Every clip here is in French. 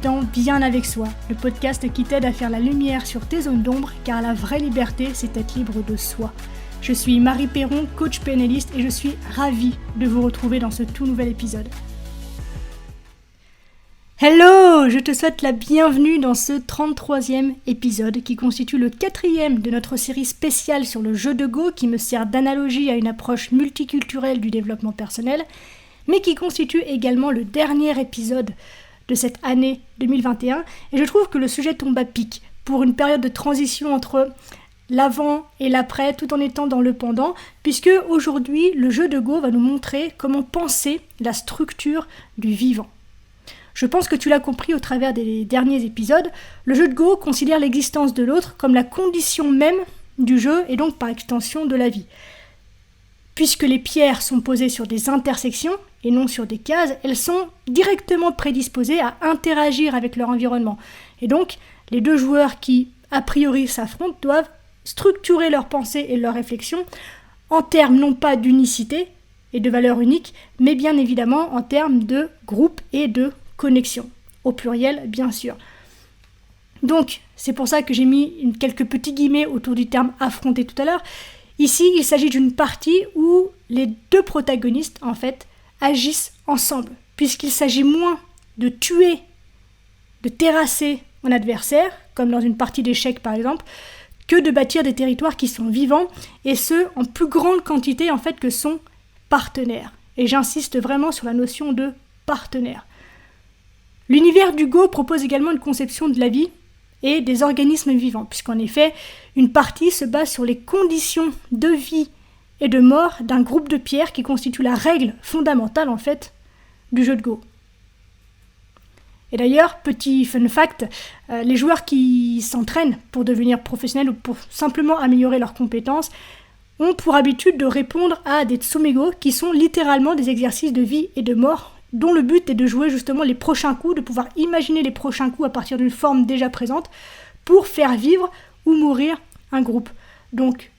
dans Bien avec soi, le podcast qui t'aide à faire la lumière sur tes zones d'ombre, car la vraie liberté, c'est être libre de soi. Je suis Marie Perron, coach PNListe, et je suis ravie de vous retrouver dans ce tout nouvel épisode. Hello! Je te souhaite la bienvenue dans ce 33e épisode qui constitue le 4e de notre série spéciale sur le jeu de Go qui me sert d'analogie à une approche multiculturelle du développement personnel, mais qui constitue également le dernier épisode de cette année 2021. Et je trouve que le sujet tombe à pic pour une période de transition entre l'avant et l'après, tout en étant dans le pendant, puisque aujourd'hui, le jeu de Go va nous montrer comment penser la structure du vivant. Je pense que tu l'as compris au travers des derniers épisodes, le jeu de Go considère l'existence de l'autre comme la condition même du jeu et donc par extension de la vie. Puisque les pierres sont posées sur des intersections et non sur des cases, elles sont directement prédisposées à interagir avec leur environnement. Et donc, les deux joueurs qui, a priori, s'affrontent doivent structurer leurs pensées et leurs réflexions en termes non pas d'unicité et de valeur unique, mais bien évidemment en termes de groupe et de connexion, au pluriel bien sûr. Donc, c'est pour ça que j'ai mis quelques petits guillemets autour du terme « affronter » tout à l'heure. Ici, il s'agit d'une partie où les deux protagonistes, en fait, agissent ensemble, puisqu'il s'agit moins de tuer, de terrasser un adversaire, comme dans une partie d'échecs par exemple, que de bâtir des territoires qui sont vivants, et ce, en plus grande quantité, en fait, que son partenaire. Et j'insiste vraiment sur la notion de partenaire. L'univers du Go propose également une conception de la vie et des organismes vivants, puisqu'en effet, une partie se base sur les conditions de vie et de mort d'un groupe de pierres qui constitue la règle fondamentale, en fait, du jeu de Go. Et d'ailleurs, petit fun fact, les joueurs qui s'entraînent pour devenir professionnels ou pour simplement améliorer leurs compétences ont pour habitude de répondre à des tsumego qui sont littéralement des exercices de vie et de mort dont le but est de jouer justement les prochains coups, de pouvoir imaginer les prochains coups à partir d'une forme déjà présente pour faire vivre ou mourir un groupe. Donc,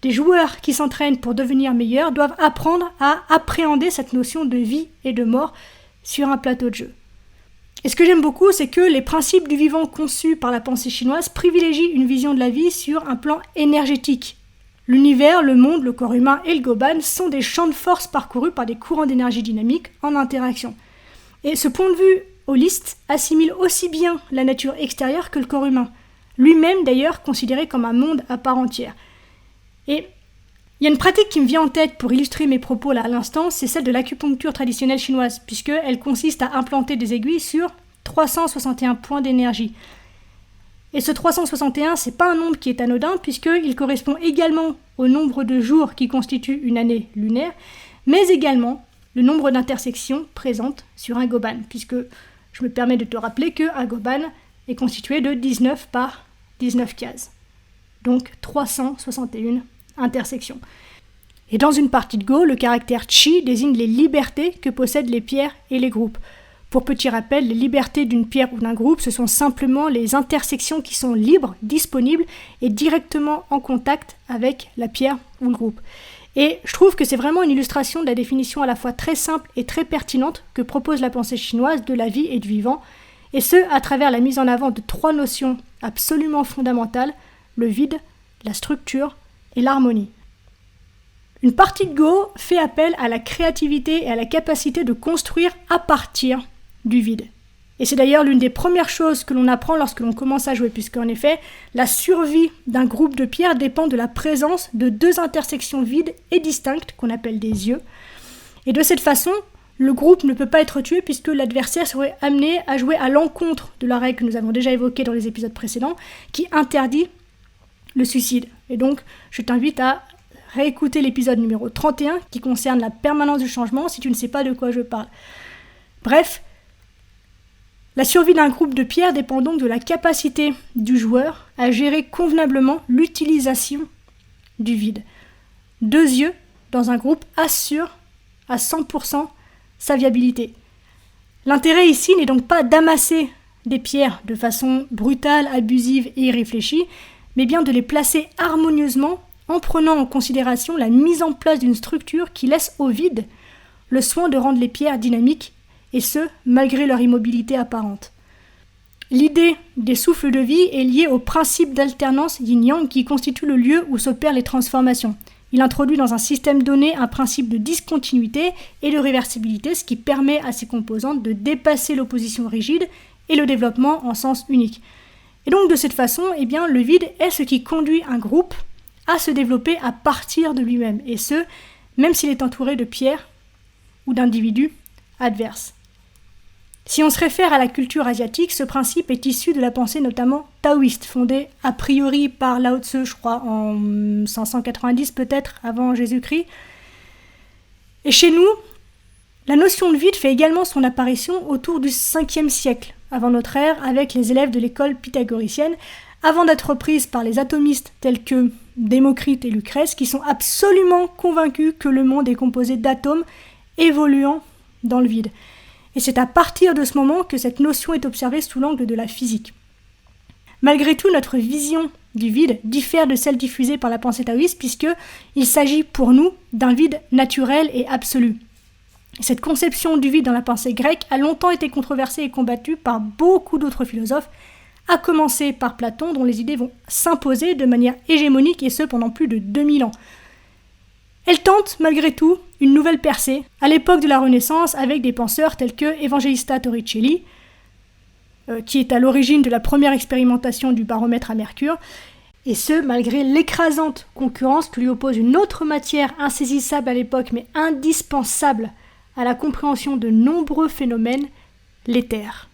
des joueurs qui s'entraînent pour devenir meilleurs doivent apprendre à appréhender cette notion de vie et de mort sur un plateau de jeu. Et ce que j'aime beaucoup, c'est que les principes du vivant conçus par la pensée chinoise privilégient une vision de la vie sur un plan énergétique. L'univers, le monde, le corps humain et le Goban sont des champs de force parcourus par des courants d'énergie dynamique en interaction. Et ce point de vue holiste assimile aussi bien la nature extérieure que le corps humain, lui-même d'ailleurs considéré comme un monde à part entière. Et il y a une pratique qui me vient en tête pour illustrer mes propos là à l'instant, c'est celle de l'acupuncture traditionnelle chinoise, puisqu'elle consiste à implanter des aiguilles sur 361 points d'énergie. Et ce 361, c'est pas un nombre qui est anodin, puisqu'il correspond également au nombre de jours qui constitue une année lunaire, mais également le nombre d'intersections présentes sur un Goban, puisque je me permets de te rappeler qu'un Goban est constitué de 19 par 19 cases. Donc 361 intersections. Et dans une partie de Go, le caractère Chi désigne les libertés que possèdent les pierres et les groupes. Pour petit rappel, les libertés d'une pierre ou d'un groupe, ce sont simplement les intersections qui sont libres, disponibles et directement en contact avec la pierre ou le groupe. Et je trouve que c'est vraiment une illustration de la définition à la fois très simple et très pertinente que propose la pensée chinoise de la vie et du vivant, et ce, à travers la mise en avant de 3 notions absolument fondamentales, le vide, la structure et l'harmonie. Une partie de Go fait appel à la créativité et à la capacité de construire à partir du vide. Et c'est d'ailleurs l'une des premières choses que l'on apprend lorsque l'on commence à jouer, puisqu'en effet, la survie d'un groupe de pierres dépend de la présence de 2 intersections vides et distinctes, qu'on appelle des yeux. Et de cette façon, le groupe ne peut pas être tué puisque l'adversaire serait amené à jouer à l'encontre de la règle que nous avons déjà évoquée dans les épisodes précédents, qui interdit le suicide. Et donc, je t'invite à réécouter l'épisode numéro 31 qui concerne la permanence du changement si tu ne sais pas de quoi je parle. Bref, la survie d'un groupe de pierres dépend donc de la capacité du joueur à gérer convenablement l'utilisation du vide. 2 yeux dans un groupe assurent à 100% sa viabilité. L'intérêt ici n'est donc pas d'amasser des pierres de façon brutale, abusive et irréfléchie, mais bien de les placer harmonieusement en prenant en considération la mise en place d'une structure qui laisse au vide le soin de rendre les pierres dynamiques, et ce, malgré leur immobilité apparente. L'idée des souffles de vie est liée au principe d'alternance yin-yang qui constitue le lieu où s'opèrent les transformations. Il introduit dans un système donné un principe de discontinuité et de réversibilité, ce qui permet à ces composantes de dépasser l'opposition rigide et le développement en sens unique. Et donc de cette façon, le vide est ce qui conduit un groupe à se développer à partir de lui-même, et ce, même s'il est entouré de pierres ou d'individus adverses. Si on se réfère à la culture asiatique, ce principe est issu de la pensée notamment taoïste, fondée a priori par Lao Tse, je crois, en 590 peut-être, avant Jésus-Christ. Et chez nous, la notion de vide fait également son apparition autour du 5e siècle, avant notre ère, avec les élèves de l'école pythagoricienne, avant d'être reprise par les atomistes tels que Démocrite et Lucrèce, qui sont absolument convaincus que le monde est composé d'atomes évoluant dans le vide. Et c'est à partir de ce moment que cette notion est observée sous l'angle de la physique. Malgré tout, notre vision du vide diffère de celle diffusée par la pensée taoïste, puisqu'il s'agit pour nous d'un vide naturel et absolu. Cette conception du vide dans la pensée grecque a longtemps été controversée et combattue par beaucoup d'autres philosophes, à commencer par Platon, dont les idées vont s'imposer de manière hégémonique, et ce pendant plus de 2000 ans. Elle tente, malgré tout, une nouvelle percée, à l'époque de la Renaissance, avec des penseurs tels que Evangelista Torricelli, qui est à l'origine de la première expérimentation du baromètre à mercure, et ce, malgré l'écrasante concurrence que lui oppose une autre matière insaisissable à l'époque, mais indispensable à la compréhension de nombreux phénomènes, l'éther.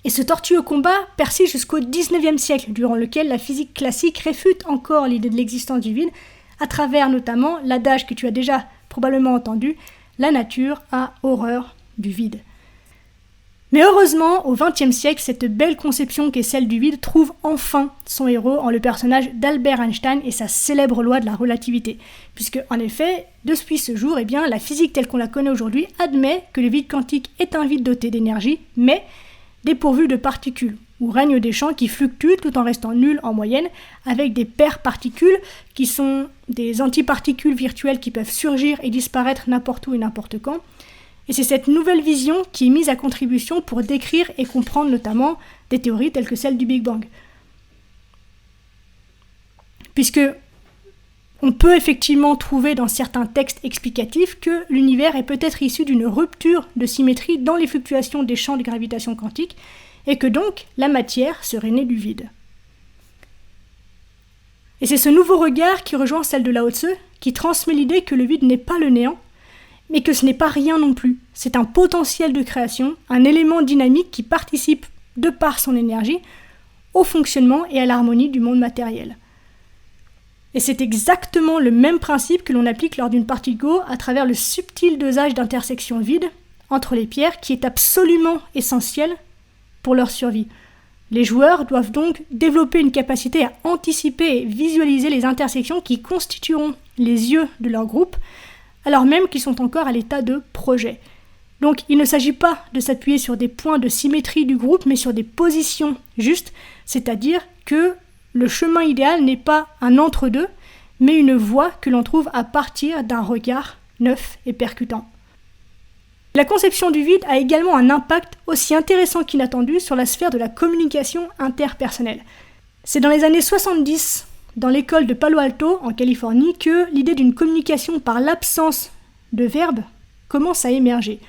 Et ce tortueux combat persiste jusqu'au XIXe siècle, durant lequel la physique classique réfute encore l'idée de l'existence du vide, à travers notamment l'adage que tu as déjà probablement entendu, la nature a horreur du vide. Mais heureusement, au XXe siècle, cette belle conception qu'est celle du vide trouve enfin son héros en le personnage d'Albert Einstein et sa célèbre loi de la relativité. Puisque, en effet, depuis ce jour, la physique telle qu'on la connaît aujourd'hui admet que le vide quantique est un vide doté d'énergie, mais dépourvu de particules, où règnent des champs qui fluctuent tout en restant nuls en moyenne, avec des paires particules qui sont des antiparticules virtuelles qui peuvent surgir et disparaître n'importe où et n'importe quand. Et c'est cette nouvelle vision qui est mise à contribution pour décrire et comprendre notamment des théories telles que celle du Big Bang. Puisque on peut effectivement trouver dans certains textes explicatifs que l'univers est peut-être issu d'une rupture de symétrie dans les fluctuations des champs de gravitation quantique, et que donc la matière serait née du vide. Et c'est ce nouveau regard qui rejoint celle de Lao Tse, qui transmet l'idée que le vide n'est pas le néant, mais que ce n'est pas rien non plus. C'est un potentiel de création, un élément dynamique qui participe, de par son énergie, au fonctionnement et à l'harmonie du monde matériel. Et c'est exactement le même principe que l'on applique lors d'une partie de Go à travers le subtil dosage d'intersection vide entre les pierres qui est absolument essentiel pour leur survie. Les joueurs doivent donc développer une capacité à anticiper et visualiser les intersections qui constitueront les yeux de leur groupe, alors même qu'ils sont encore à l'état de projet. Donc il ne s'agit pas de s'appuyer sur des points de symétrie du groupe, mais sur des positions justes, c'est-à-dire que le chemin idéal n'est pas un entre-deux, mais une voie que l'on trouve à partir d'un regard neuf et percutant. La conception du vide a également un impact aussi intéressant qu'inattendu sur la sphère de la communication interpersonnelle. C'est dans les années 70, dans l'école de Palo Alto, en Californie, que l'idée d'une communication par l'absence de verbe commence à émerger.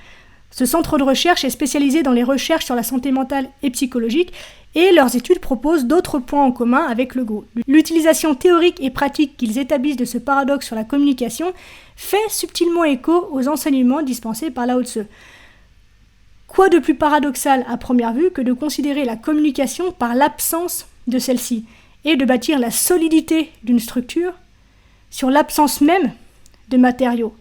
Ce centre de recherche est spécialisé dans les recherches sur la santé mentale et psychologique, et leurs études proposent d'autres points en commun avec le Go. L'utilisation théorique et pratique qu'ils établissent de ce paradoxe sur la communication fait subtilement écho aux enseignements dispensés par Lao Tse. Quoi de plus paradoxal à première vue que de considérer la communication par l'absence de celle-ci, et de bâtir la solidité d'une structure sur l'absence même de matériaux.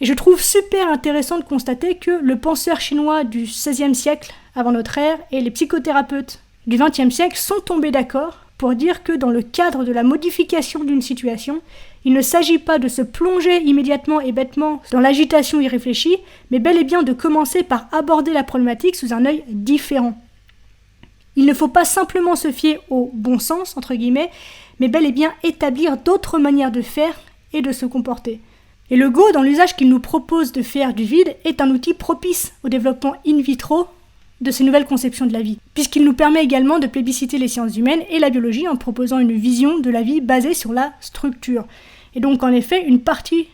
Et je trouve super intéressant de constater que le penseur chinois du XVIe siècle avant notre ère et les psychothérapeutes du XXe siècle sont tombés d'accord pour dire que dans le cadre de la modification d'une situation, il ne s'agit pas de se plonger immédiatement et bêtement dans l'agitation irréfléchie, mais bel et bien de commencer par aborder la problématique sous un œil différent. Il ne faut pas simplement se fier au bon sens, entre guillemets, mais bel et bien établir d'autres manières de faire et de se comporter. Et le Go, dans l'usage qu'il nous propose de faire du vide, est un outil propice au développement in vitro de ces nouvelles conceptions de la vie, puisqu'il nous permet également de plébisciter les sciences humaines et la biologie en proposant une vision de la vie basée sur la structure. Et donc en effet, une partie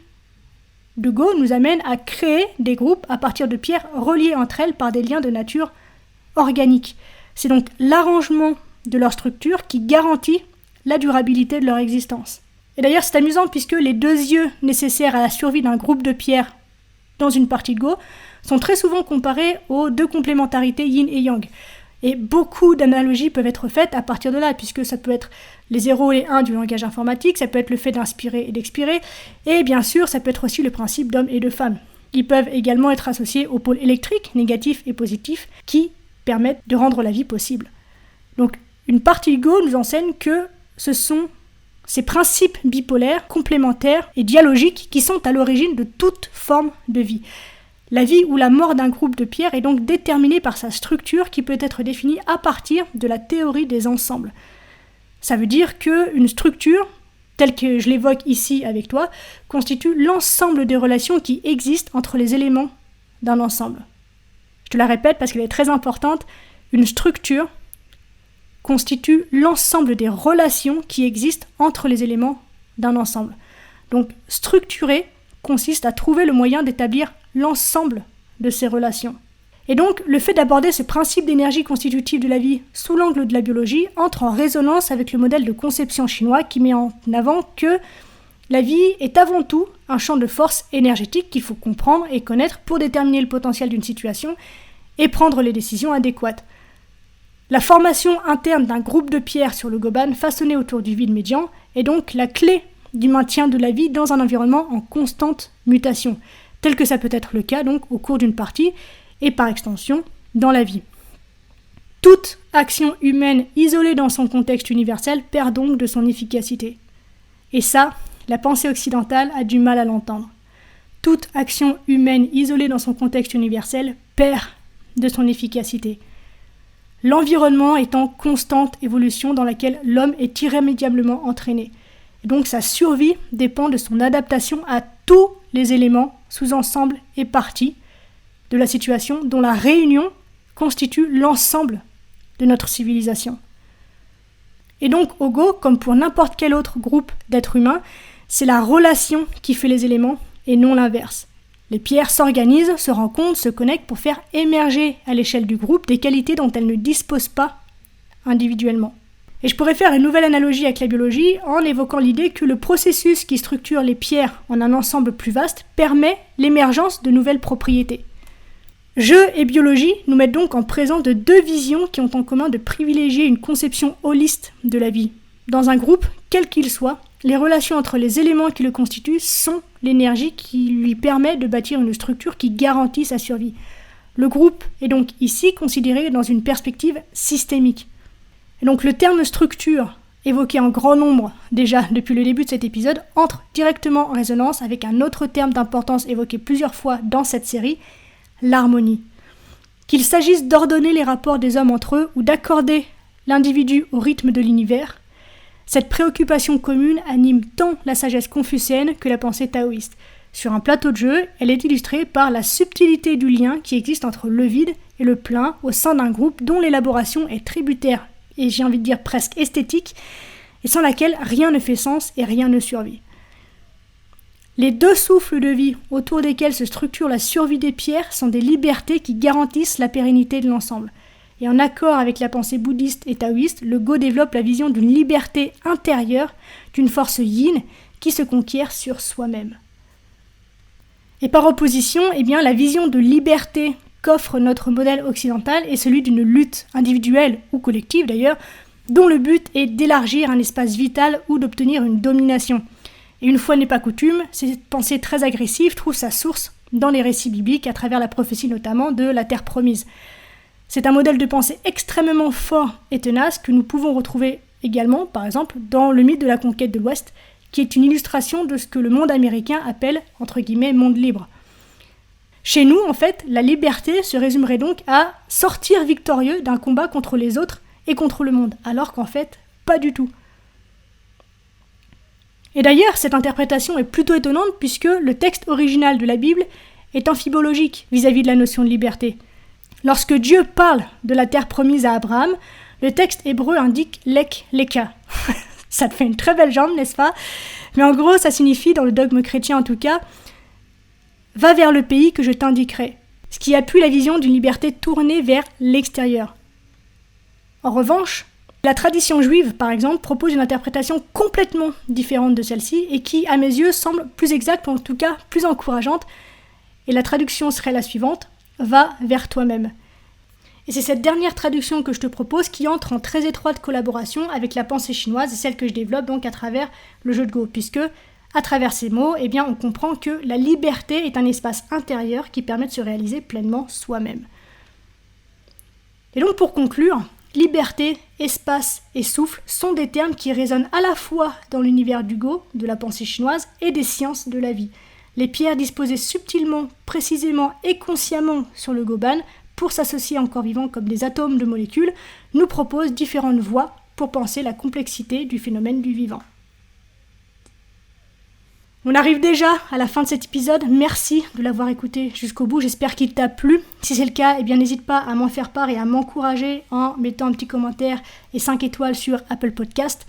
de Go nous amène à créer des groupes à partir de pierres reliées entre elles par des liens de nature organique. C'est donc l'arrangement de leur structure qui garantit la durabilité de leur existence. Et d'ailleurs, c'est amusant puisque les 2 yeux nécessaires à la survie d'un groupe de pierres dans une partie de Go sont très souvent comparés aux 2 complémentarités yin et yang. Et beaucoup d'analogies peuvent être faites à partir de là, puisque ça peut être les 0 et 1 du langage informatique, ça peut être le fait d'inspirer et d'expirer, et bien sûr, ça peut être aussi le principe d'homme et de femme. Ils peuvent également être associés aux pôles électriques, négatifs et positifs, qui permettent de rendre la vie possible. Donc, une partie de Go nous enseigne que ce sont ces principes bipolaires, complémentaires et dialogiques qui sont à l'origine de toute forme de vie. La vie ou la mort d'un groupe de pierres est donc déterminée par sa structure qui peut être définie à partir de la théorie des ensembles. Ça veut dire qu'une structure, telle que je l'évoque ici avec toi, constitue l'ensemble des relations qui existent entre les éléments d'un ensemble. Je te la répète parce qu'elle est très importante, une structure constitue l'ensemble des relations qui existent entre les éléments d'un ensemble. Donc structurer consiste à trouver le moyen d'établir l'ensemble de ces relations. Et donc, le fait d'aborder ce principe d'énergie constitutive de la vie sous l'angle de la biologie entre en résonance avec le modèle de conception chinois qui met en avant que la vie est avant tout un champ de force énergétique qu'il faut comprendre et connaître pour déterminer le potentiel d'une situation et prendre les décisions adéquates. La formation interne d'un groupe de pierres sur le Goban façonné autour du vide médian est donc la clé du maintien de la vie dans un environnement en constante mutation, tel que ça peut être le cas donc au cours d'une partie et par extension dans la vie. Toute action humaine isolée dans son contexte universel perd donc de son efficacité. Et ça, la pensée occidentale a du mal à l'entendre. Toute action humaine isolée dans son contexte universel perd de son efficacité. L'environnement est en constante évolution dans laquelle l'homme est irrémédiablement entraîné. Et donc sa survie dépend de son adaptation à tous les éléments, sous-ensembles et parties de la situation dont la réunion constitue l'ensemble de notre civilisation. Et donc au Go, comme pour n'importe quel autre groupe d'êtres humains, c'est la relation qui fait les éléments et non l'inverse. Les pierres s'organisent, se rencontrent, se connectent pour faire émerger à l'échelle du groupe des qualités dont elles ne disposent pas individuellement. Et je pourrais faire une nouvelle analogie avec la biologie en évoquant l'idée que le processus qui structure les pierres en un ensemble plus vaste permet l'émergence de nouvelles propriétés. Jeu et biologie nous mettent donc en présence de 2 visions qui ont en commun de privilégier une conception holiste de la vie. Dans un groupe, quel qu'il soit, les relations entre les éléments qui le constituent sont l'énergie qui lui permet de bâtir une structure qui garantit sa survie. Le groupe est donc ici considéré dans une perspective systémique. Et donc le terme structure, évoqué en grand nombre déjà depuis le début de cet épisode, entre directement en résonance avec un autre terme d'importance évoqué plusieurs fois dans cette série, l'harmonie. Qu'il s'agisse d'ordonner les rapports des hommes entre eux ou d'accorder l'individu au rythme de l'univers, cette préoccupation commune anime tant la sagesse confucéenne que la pensée taoïste. Sur un plateau de jeu, elle est illustrée par la subtilité du lien qui existe entre le vide et le plein au sein d'un groupe dont l'élaboration est tributaire et j'ai envie de dire presque esthétique, et sans laquelle rien ne fait sens et rien ne survit. Les 2 souffles de vie autour desquels se structure la survie des pierres sont des libertés qui garantissent la pérennité de l'ensemble. Et en accord avec la pensée bouddhiste et taoïste, le Go développe la vision d'une liberté intérieure, d'une force yin qui se conquiert sur soi-même. Et par opposition, la vision de liberté qu'offre notre modèle occidental est celui d'une lutte individuelle ou collective d'ailleurs, dont le but est d'élargir un espace vital ou d'obtenir une domination. Et une fois n'est pas coutume, cette pensée très agressive trouve sa source dans les récits bibliques à travers la prophétie notamment de la terre promise. C'est un modèle de pensée extrêmement fort et tenace que nous pouvons retrouver également, par exemple, dans le mythe de la conquête de l'Ouest, qui est une illustration de ce que le monde américain appelle, entre guillemets, monde libre. Chez nous, en fait, la liberté se résumerait donc à sortir victorieux d'un combat contre les autres et contre le monde, alors qu'en fait, pas du tout. Et d'ailleurs, cette interprétation est plutôt étonnante puisque le texte original de la Bible est amphibologique vis-à-vis de la notion de liberté. Lorsque Dieu parle de la terre promise à Abraham, le texte hébreu indique Lek Leka. Ça te fait une très belle jambe, n'est-ce pas? Mais en gros, ça signifie, dans le dogme chrétien en tout cas, va vers le pays que je t'indiquerai. Ce qui appuie la vision d'une liberté tournée vers l'extérieur. En revanche, la tradition juive, par exemple, propose une interprétation complètement différente de celle-ci et qui, à mes yeux, semble plus exacte ou en tout cas plus encourageante. Et la traduction serait la suivante: va vers toi-même. Et c'est cette dernière traduction que je te propose qui entre en très étroite collaboration avec la pensée chinoise et celle que je développe donc à travers le jeu de Go, puisque à travers ces mots, eh bien, on comprend que la liberté est un espace intérieur qui permet de se réaliser pleinement soi-même. Et donc pour conclure, liberté, espace et souffle sont des termes qui résonnent à la fois dans l'univers du Go, de la pensée chinoise et des sciences de la vie. Les pierres disposées subtilement, précisément et consciemment sur le Goban pour s'associer en corps vivant comme des atomes de molécules nous proposent différentes voies pour penser la complexité du phénomène du vivant. On arrive déjà à la fin de cet épisode. Merci de l'avoir écouté jusqu'au bout. J'espère qu'il t'a plu. Si c'est le cas, eh bien n'hésite pas à m'en faire part et à m'encourager en mettant un petit commentaire et 5 étoiles sur Apple Podcast.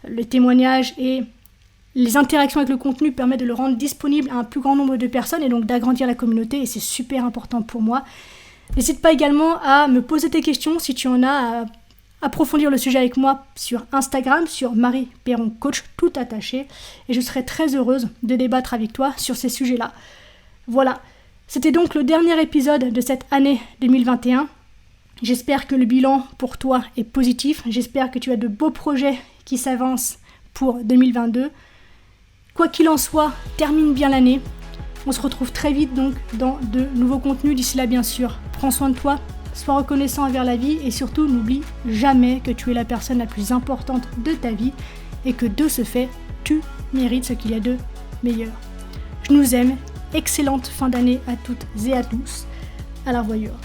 Le témoignage et les interactions avec le contenu permettent de le rendre disponible à un plus grand nombre de personnes et donc d'agrandir la communauté et c'est super important pour moi. N'hésite pas également à me poser tes questions si tu en as, à approfondir le sujet avec moi sur Instagram, sur Marie Perron Coach, tout attaché, et je serai très heureuse de débattre avec toi sur ces sujets-là. Voilà, c'était donc le dernier épisode de cette année 2021. J'espère que le bilan pour toi est positif, j'espère que tu as de beaux projets qui s'avancent pour 2022. Quoi qu'il en soit, termine bien l'année. On se retrouve très vite donc dans de nouveaux contenus. D'ici là, bien sûr, prends soin de toi, sois reconnaissant envers la vie et surtout n'oublie jamais que tu es la personne la plus importante de ta vie et que de ce fait, tu mérites ce qu'il y a de meilleur. Je nous aime. Excellente fin d'année à toutes et à tous. À la revoyure.